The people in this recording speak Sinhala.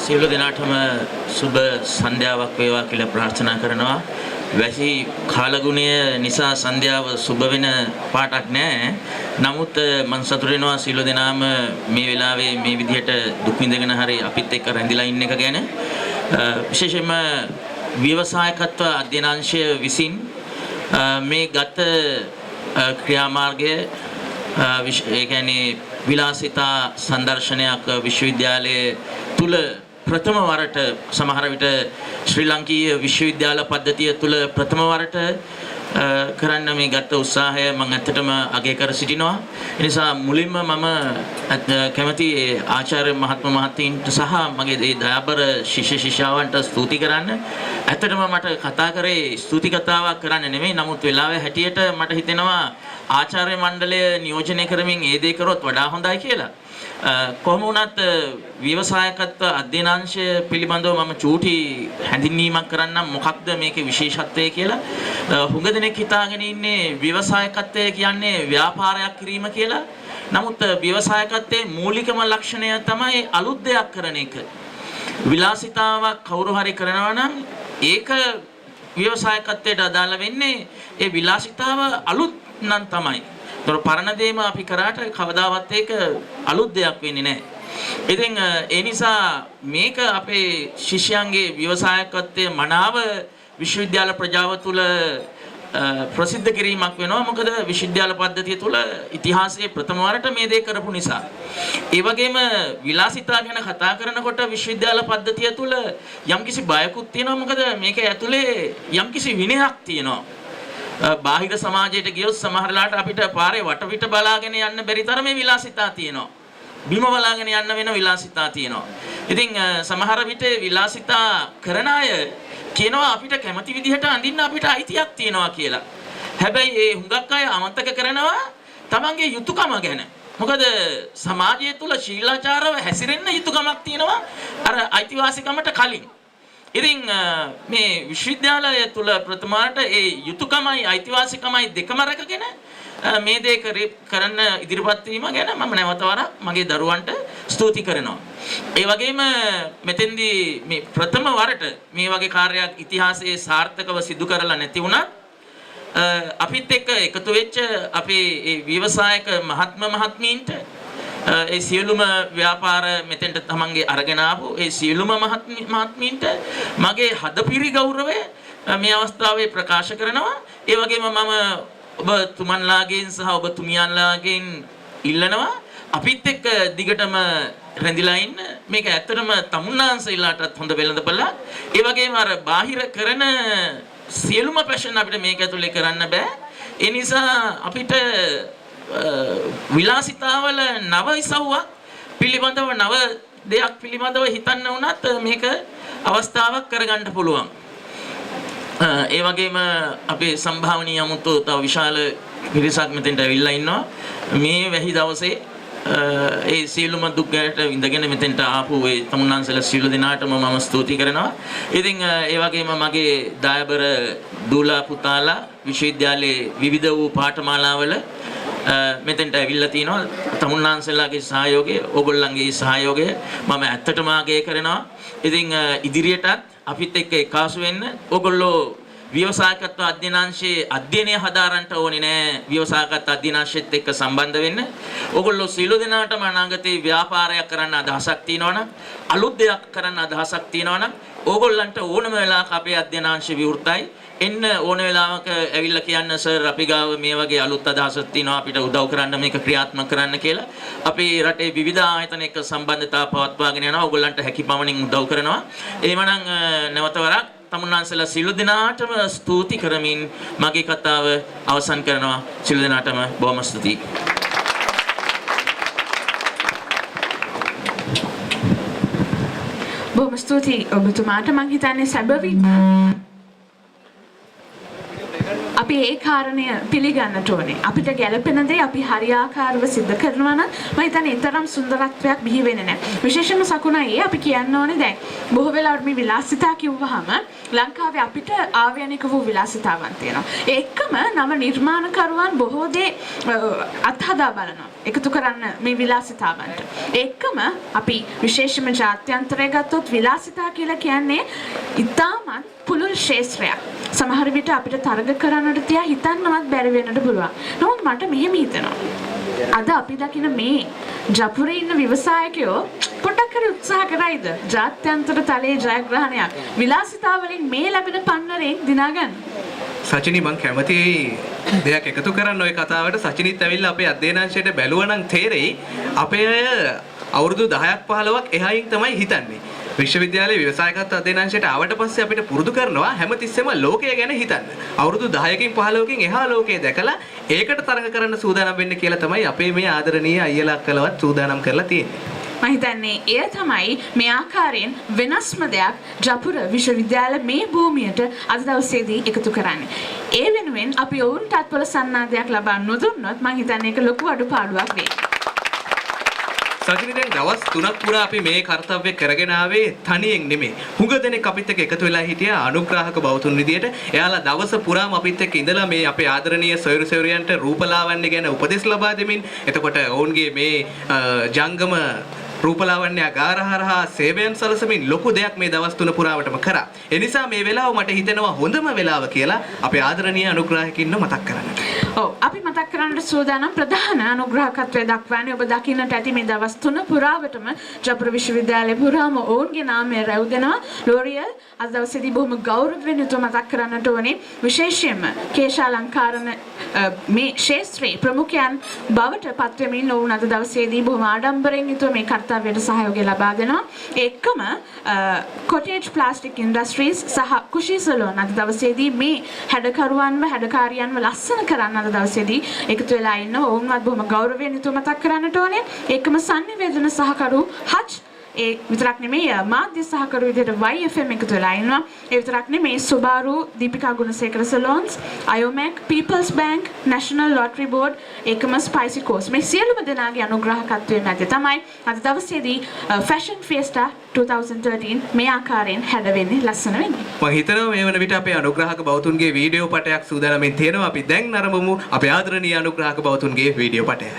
සියලු දෙනාටම සුබ සන්ධ්‍යාවක් වේවා කියලා ප්‍රාර්ථනා කරනවා. වැසි කාලගුණය නිසා සන්ධ්‍යාව සුබ වෙන පාටක් නැහැ. නමුත් මම සතුටු වෙනවා සියලු දෙනාම මේ වෙලාවේ මේ විදිහට දුක් විඳගෙන හරි අපිත් එක්ක රැඳිලා ඉන්න එක ගැන. විශේෂයෙන්ම ව්‍යවසායකත්ව අධ්‍යයනාංශය විසින් මේ ගත ක්‍රියාමාර්ගය ඒ කියන්නේ විලාසිතා සංදර්ශනයක් විශ්වවිද්‍යාලයේ තුල ප්‍රථම වරට සමහර විට ශ්‍රී ලංකීය විශ්වවිද්‍යාල පද්ධතිය තුල ප්‍රථම වරට කරන්න මේ ගත්ත උත්සාහය මම ඇත්තටම අගය කර සිටිනවා. ඒ නිසා මුලින්ම මම කැමති ආචාර්ය මහත්ම මහත්තයින්ට සහ මගේ ඒ දයාබර ශිෂ්‍ය ශිෂ්‍යාවන්ට ස්තුති කරන්න. ඇත්තටම මට කතා කරේ ස්තුති කතාවක් කරන්න නෙමෙයි. නමුත් වෙලාවේ හැටියට මට හිතෙනවා ආචාර්ය මණ්ඩලය නියෝජනය කරමින් ඒ දේ කරොත් වඩා හොඳයි කියලා. කොහොම වුණත් ව්‍යවසායකත්ව අධ්‍යයනාංශය පිළිබඳව මම චූටි හැඳින්වීමක් කරන්නම් මොකක්ද මේකේ විශේෂත්වය කියලා. හුඟ දෙනෙක් හිතාගෙන ඉන්නේ ව්‍යවසායකත්වය කියන්නේ ව්‍යාපාරයක් කිරීම කියලා. නමුත් ව්‍යවසායකත්වයේ මූලිකම ලක්ෂණය තමයි අලුත් දෙයක් කරන එක. විලාසිතාවක් කවුරු හරි කරනවා නම් ඒක ව්‍යවසායකත්වයට අදාළ වෙන්නේ ඒ විලාසිතාව අලුත් නම් තමයි. ඒතර පරණ දේම අපි කරාට කවදාවත් ඒක අලුත් දෙයක් වෙන්නේ නැහැ. ඉතින් ඒ නිසා මේක අපේ ශිෂ්‍යයන්ගේ ව්‍යවසායකත්වයේ මනාව විශ්වවිද්‍යාල ප්‍රජාව තුළ ප්‍රසිද්ධ කිරීමක් වෙනවා. මොකද විශ්වවිද්‍යාල පද්ධතිය තුළ ඉතිහාසයේ ප්‍රථම වරට මේ දේ කරපු නිසා. ඒ වගේම විලාසිතා ගැන කතා කරනකොට විශ්වවිද්‍යාල පද්ධතිය තුළ යම්කිසි බයකුත් තියෙනවා. මොකද මේක ඇතුලේ යම්කිසි විනයක් තියෙනවා. බාහිර සමාජයට ගියොත් සමහරලාට අපිට පාරේ වටපිට බලාගෙන යන්න බැරි තරමේ විලාසිතා තියෙනවා. බිම බලාගෙන යන්න වෙන විලාසිතා තියෙනවා. ඉතින් සමහර විට විලාසිතා කරන අය කියනවා අපිට කැමති විදිහට අඳින්න අපිට අයිතියක් තියෙනවා කියලා. හැබැයි ඒ හුඟක් අය අමතක කරනවා තමන්ගේ යුතුයකම ගැන. මොකද සමාජය තුල ශීලාචාරව හැසිරෙන්න යුතුයකමක් තියෙනවා අර අයිතිවාසිකමට කලින්. ඉතින් මේ විශ්වවිද්‍යාලය තුල ප්‍රථමවට ඒ යුතුයකමයි අයිතිවාසිකමයි දෙකම රැකගෙන මේ දේ කරන්න ඉදිරිපත් වීම ගැන මම නැවත වරක් මගේ දරුවන්ට ස්තුති කරනවා. ඒ වගේම මෙතෙන්දී මේ ප්‍රථම වරට මේ වගේ කාර්යයක් ඉතිහාසයේ සාර්ථකව සිදු කරලා නැති වුණත් අපිත් එක්ක එකතු වෙච්ච අපේ ඒ ව්‍යවසායක මහත්ම මහත්මීන්ට ඒ සියලුම ව්‍යාපාර මෙතෙන්ට තමන්ගේ අරගෙන ආපු ඒ සියලුම මහත්මීන්ට මගේ හදපිරි ගෞරවය මේ අවස්ථාවේ ප්‍රකාශ කරනවා. ඒ වගේම මම ඔබ තුමන්ලාගෙන් සහ ඔබ තුමියන්ලාගෙන් ඉල්ලනවා අපිත් එක්ක දිගටම රැඳිලා ඉන්න. මේක ඇත්තටම තමුන්නාන්සලාටත් හොඳ වෙළඳපළක්. ඒ වගේම අර බාහිර කරන සියලුම පැෂන් අපිට මේක ඇතුලේ කරන්න බෑ. ඒ නිසා අපිට විලාසිතාවල නව ඉසව්වක් පිළිබඳව නව දෙයක් පිළිබඳව හිතන්න වුණත් මේක අවස්ථාවක් කරගන්න පුළුවන්. ඒ වගේම අපේ සම්භාවනීය අමුතු තව විශාල පිරිසක් මෙතෙන්ට ඇවිල්ලා ඉන්නවා. මේ වැහි දවසේ ඒ සියලුම දුක් ගැට විඳගෙන මෙතෙන්ට ආපු ඒ තමුන්නාන්සලා සියලු දෙනාටම මම ස්තුති කරනවා. ඉතින් ඒ වගේම මගේ දායබර දූලා පුතාලා විශ්වවිද්‍යාලයේ විවිධ වූ පාඨමාලාවල මෙතෙන්ට ඇවිල්ලා තිනවා. තමුන්නාන්සලාගේ සහයෝගය, ඕගොල්ලන්ගේ සහයෝගය මම ඇත්තටම අගය කරනවා. ඉතින් ඉදිරියටත් අපිත් එක්ක එකාසු වෙන්න. ඕගොල්ලෝ ව්‍යවසායකත්ව අධ්‍යයනාංශයේ අධ්‍යයනය හදාරන්න ඕනේ නෑ. ව්‍යවසායකත්ව අධ්‍යයනාංශෙත් එක්ක සම්බන්ධ වෙන්න. ඕගොල්ලෝ සියලු දෙනාටම අනාගතේ ව්‍යාපාරයක් කරන්න අදහසක් තියෙනවනම්, අලුත් දෙයක් කරන්න අදහසක් තියෙනවනම් ඕගොල්ලන්ට ඕනම වෙලාවක අපේ අධ්‍යයනාංශය විවෘතයි. එන්න ඕන වෙලාවක ඇවිල්ලා කියන්න සර් අපි ගාව මේ වගේ අලුත් අදහසක් තියෙනවා අපිට උදව් කරන්න මේක ක්‍රියාත්මක කරන්න කියලා. අපේ රටේ විවිධ ආයතන එක්ක සම්බන්ධතාව පවත්වාගෙන යනවා. ඕගොල්ලන්ට හැකි පමණින් උදව් කරනවා. එහෙමනම් නැවත වරක් තමුන්නාන්සලා සියලු දෙනාටම ස්තුති කරමින් මගේ කතාව අවසන් කරනවා. සියලු දෙනාටම බොහොම ස්තුතියි. බොහොම ස්තුතියි ඔබතුමාට. මම හිතන්නේ සැබවින්ම අපි ඒ කාරණය පිළිගන්නට ඕනේ. අපිට ගැළපෙන දේ අපි හරියාකාරව සිද්ධ කරනවා නම් මම හිතන්නේ ඊතරම් සුන්දරත්වයක් බිහි වෙන්නේ නැහැ. විශේෂයෙන්ම සකුණයි අපි කියන්න ඕනේ දැන් බොහෝ වෙලාවට මේ විලාසිතා කිව්වහම ලංකාවේ අපිට ආවේනික වූ විලාසිතාවන් තියෙනවා. ඒ එක්කම නව නිර්මාණකරුවන් බොහෝ දේ අත්හදා බලනවා. එකතු කරන්න මේ විලාසිතාවන්ට. ඒ එක්කම අපි විශේෂයෙන්ම ජාත්‍යන්තරය ගත්තොත් විලාසිතා කියලා කියන්නේ ඉතාමත් පුළුල් ශේෂ්ත්‍රයක්. සමහර විට අපිට තරග කරන්නට තියා හිතන්නවත් බැරි වෙන්නට පුළුවන්. නමුත් මට මෙහෙම හිතෙනවා. අද අපි දකින මේ ජපුරේ ඉන්න ව්‍යවසායකයෝ පොඩක් හරි උත්සාහ කරයිද ජාත්‍යන්තර තලයේ ජයග්‍රහණයක් විලාසිතා වලින් මේ ලැබෙන පන්නරෙන් දිනා ගන්න. සචිනි මං කැමති දෙයක් එකතු කරන්න ওই කතාවට සචිනිත් ඇවිල්ලා අපේ අධ්‍යයනාංශයට බැලුවා නම් තේරෙයි අපේ අය අවුරුදු 10ක් 15ක් එහායින් තමයි හිතන්නේ. විශ්වවිද්‍යාලයේ ව්‍යවසායකත්ව අධ්‍යයනාංශයට ආවට පස්සේ අපිට පුරුදු කරනවා හැමතිස්සෙම ලෝකය ගැන හිතන්න. අවුරුදු 10කින් 15කින් එහා ලෝකය දැකලා ඒකට තරඟ කරන්න සූදානම් වෙන්න කියලා තමයි අපේ මේ ආදරණීය අයියලා අක්කලවත් සූදානම් කරලා තියෙන්නේ. මම හිතන්නේ එය තමයි මේ ආකාරයෙන් වෙනස්ම දෙයක් ජපුර විශ්වවිද්‍යාල මේ භූමියට අද දවසේදී එකතු කරන්නේ. ඒ වෙනුවෙන් අපි ඔවුන්ටත් පොළ සන්නාදයක් ලබා නොදුන්නොත් මම හිතන්නේ ඒක ලොකු අඩුපාඩුවක් වෙයි. සජිනි දැන් දවස් 3ක් පුරා අපි මේ කාර්යය කරගෙන ආවේ තනියෙන් නෙමෙයි. හුඟ දෙනෙක් අපිත් එක්ක එකතු වෙලා හිටියා අනුග්‍රාහක බවතුන් විදියට. එයාලා දවස පුරාම අපිත් එක්ක ඉඳලා මේ අපේ ආදරණීය සොයුරු සොයුරියන්ට රූපලාවන්‍ය ගැන උපදෙස් ලබා දෙමින් එතකොට ඔවුන්ගේ මේ ජංගම රූපලාවන්‍ය අගාරහරහා සේවයන් සලසමින් ලොකු දෙයක් මේ දවස් 3 පුරාවටම කරා. ඒ නිසා මේ වෙලාව මට හිතෙනවා හොඳම වෙලාව කියලා අපේ ආදරණීය අනුග්‍රාහකින්ව මතක් කරන්න. ඔව් අපි මතක් කරන්නට සූදානම් ප්‍රධාන අනුග්‍රහකත්වය දක්වන්නේ ඔබ දකින්නට ඇති මේ දවස් 3 පුරාවටම ජපුර විශ්වවිද්‍යාලය පුරාම ඔවුන්ගේ නාමය රැවුදෙනවා. ලෝරියල් අද දවසේදී බොහොම ගෞරවයෙන් යුතුව මතක් කරන්නට ඕනේ විශේෂයෙන්ම කේශාලංකාරන මේ ශාස්ත්‍රීය ප්‍රමුඛයන් බවට පත් වෙමින් ඔවුන් අද දවසේදී බොහොම ආඩම්බරයෙන් යුතුව මේ කර්තව්‍යයට සහයෝගය ලබා දෙනවා. ඒකම කොටේජ් ප්ලාස්ටික් ඉන්ඩස්ට්‍රීස් සහ කුෂි සලෝන් අද දවසේදී මේ හැඩකරුවන්ව හැඩකාරියන්ව ලස්සන කරන්න අද දවසේදී එකතු වෙලා ඉන්නවා. ඔවුන්වත් බොහොම ගෞරවයෙන් යුතුව මතක් කරන්නට ඕනේ. ඒකම සංනිවේදන සහකරු හච් ඒ විතරක් නෙමෙයි මාධ්‍ය සහකරු විදිහට YFM එකතු වෙලා ඉන්නවා. ඒ විතරක් නෙමෙයි සුබාරු දීපිකා ගුණසේකර සලෝන්ස්, අයෝමැක්, people's bank, national lottery board, ඒකම ස්පයිසි කෝස් මේ සියලුම දෙනාගේ අනුග්‍රහකත්වයෙන් මැද තමයි අද දවසේදී ෆැෂන් ෆියස්ටා 2013 මේ ආකාරයෙන් හැඩවෙන්නේ ලස්සන වෙන්නේ. මම හිතනවා මේ වන විට අපේ අනුග්‍රහක බවතුන්ගේ වීඩියෝ පටයක් සූදානම්ෙන් තියෙනවා. අපි දැන් නරඹමු අපේ ආදරණීය අනුග්‍රහක බවතුන්ගේ වීඩියෝ පටය.